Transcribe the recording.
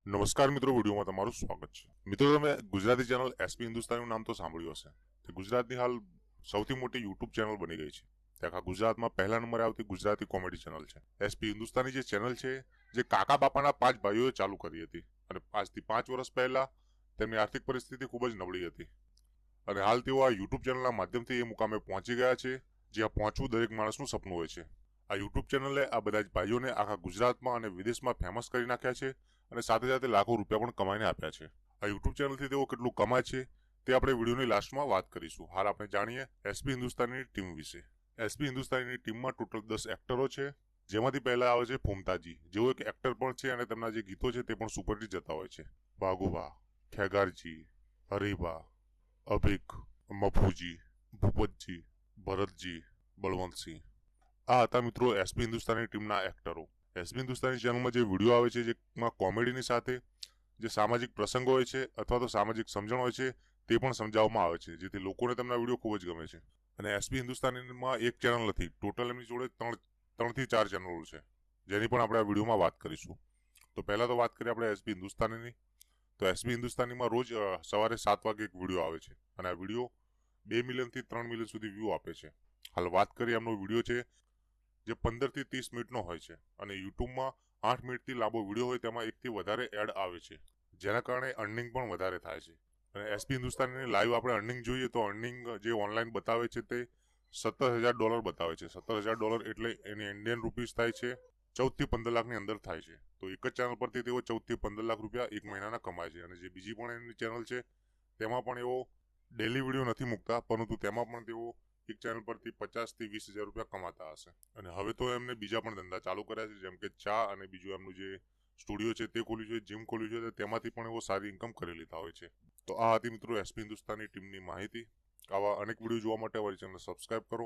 નમસ્કાર મિત્રો, વિડીયોમાં તમારું સ્વાગત છે। મિત્રો, તમે ગુજરાતી ચેનલ એસપી હિન્દુસ્તાનીનું નામ તો સાંભળ્યું હશે। તે ગુજરાતની હાલ સૌથી મોટી યુટ્યુબ ચેનલ બની ગઈ છે। તે આખા ગુજરાતમાં પહેલા નંબરે આવતી ગુજરાતી કોમેડી ચેનલ છે। એસપી હિન્દુસ્તાની જે ચેનલ છે, જે કાકા બાપાના 5 ભાઈઓએ ચાલુ કરી હતી અને 5 થી 5 વર્ષ પહેલા તેમની આર્થિક પરિસ્થિતિ ખૂબ જ નબળી હતી અને હાલ તેઓ આ યુટ્યુબ ચેનલના માધ્યમથી એ મુકામે પહોંચી ગયા છે જ્યાં પહોંચવું દરેક માણસનું સપનું હોય છે। આ યુટ્યુબ ચેનલે આ બધા જ ભાઈઓને આખા ગુજરાતમાં અને વિદેશમાં ફેમસ કરી નાખ્યા છે અને સાથે સાથે લાખો રૂપિયા પણ કમાઈને આપ્યા છે। આ યુટ્યુબ ચેનલથી તેઓ કેટલું કમાય છે તે આપણે વિડીયોની લાસ્ટમાં વાત કરીશું। હાલ આપણે જાણીએ એસપી હિન્દુસ્તાનીની ટીમ વિશે। એસપી હિન્દુસ્તાનીની ટીમમાં ટોટલ 10 એક્ટરો છે, જેમાંથી પહેલા આવે છે ફોમતાજી, જેઓ એક એક્ટર પણ છે અને તેમના જે ગીતો છે તે પણ સુપરહિટ જતા હોય છે। ભાગુભા, ખેગારજી, હરીભા, અભિક, મફુજી, ભૂપતજી, ભરતજી, બળવંતસિંહ। આ હતા મિત્રો એસપી હિન્દુસ્તાની ટીમના એક્ટરો। એસપી હિન્દુસ્તાની ચેનલમાં જે વિડીયો આવે છે, જેમાં કોમેડીની સાથે જે સામાજિક પ્રસંગો હોય છે અથવા તો સામાજિક સમજણ હોય છે તે પણ સમજાવવામાં આવે છે, જેથી લોકોને તેમના વિડીયો ખૂબ જ ગમે છે। અને એસપી હિન્દુસ્તાનીમાં એક ચેનલ નથી, ટોટલ એમની જોડે 3 થી 4 ચેનલો છે, જેની પણ આપણે આ વિડીયોમાં વાત કરીશું। તો પહેલા તો વાત કરીએ આપણે એસપી હિન્દુસ્તાનીની। તો એસપી હિન્દુસ્તાનીમાં રોજ સવારે 7 વાગે એક વિડીયો આવે છે અને આ વિડીયો 2 મિલિયનથી 3 મિલિયન સુધી વ્યૂ આપે છે। હાલ વાત કરીએ એમનો વિડીયો છે જે 15 થી 30 મિનિટનો હોય છે અને યુટ્યુબમાં 8 મિનિટથી લાંબો વિડીયો હોય તેમાં 1 થી વધારે એડ આવે છે, જેના કારણે અર્નિંગ પણ વધારે થાય છે। અને એસપી હિન્દુસ્તાનીની લાઈવ આપણે અર્નિંગ જોઈએ તો અર્નિંગ જે ઓનલાઈન બતાવે છે તે $17,000 બતાવે છે। $17,000 એટલે એની ઇન્ડિયન રૂપીસ થાય છે 14 થી 15 લાખની અંદર થાય છે। તો એક જ ચેનલ પરથી તેઓ 14 થી 15 લાખ રૂપિયા એક મહિનાના કમાય છે। અને જે બીજી પણ એમની ચેનલ છે તેમાં પણ એઓ ડેલી વિડીયો નથી મૂકતા, પરંતુ તેમાં પણ તેઓ એક ચેનલ પરથી 50 થી 20,000 રૂપિયા કમાતા હશે। અને હવે તો એમને બીજા પણ ધંધા ચાલુ કર્યા છે, જેમ કે ચા અને બીજું એમનું જે સ્ટુડિયો છે તે ખોલ્યું છે, જીમ ખોલ્યું છે, તેમાંથી પણ એવો સારી ઇન્કમ કરી લેતા હોય છે। તો આ હતી મિત્રો એસપી હિન્દુસ્તાની ટીમની માહિતી। આવા અનેક વિડીયો જોવા માટે અમારી ચેનલ સબસ્ક્રાઇબ કરો।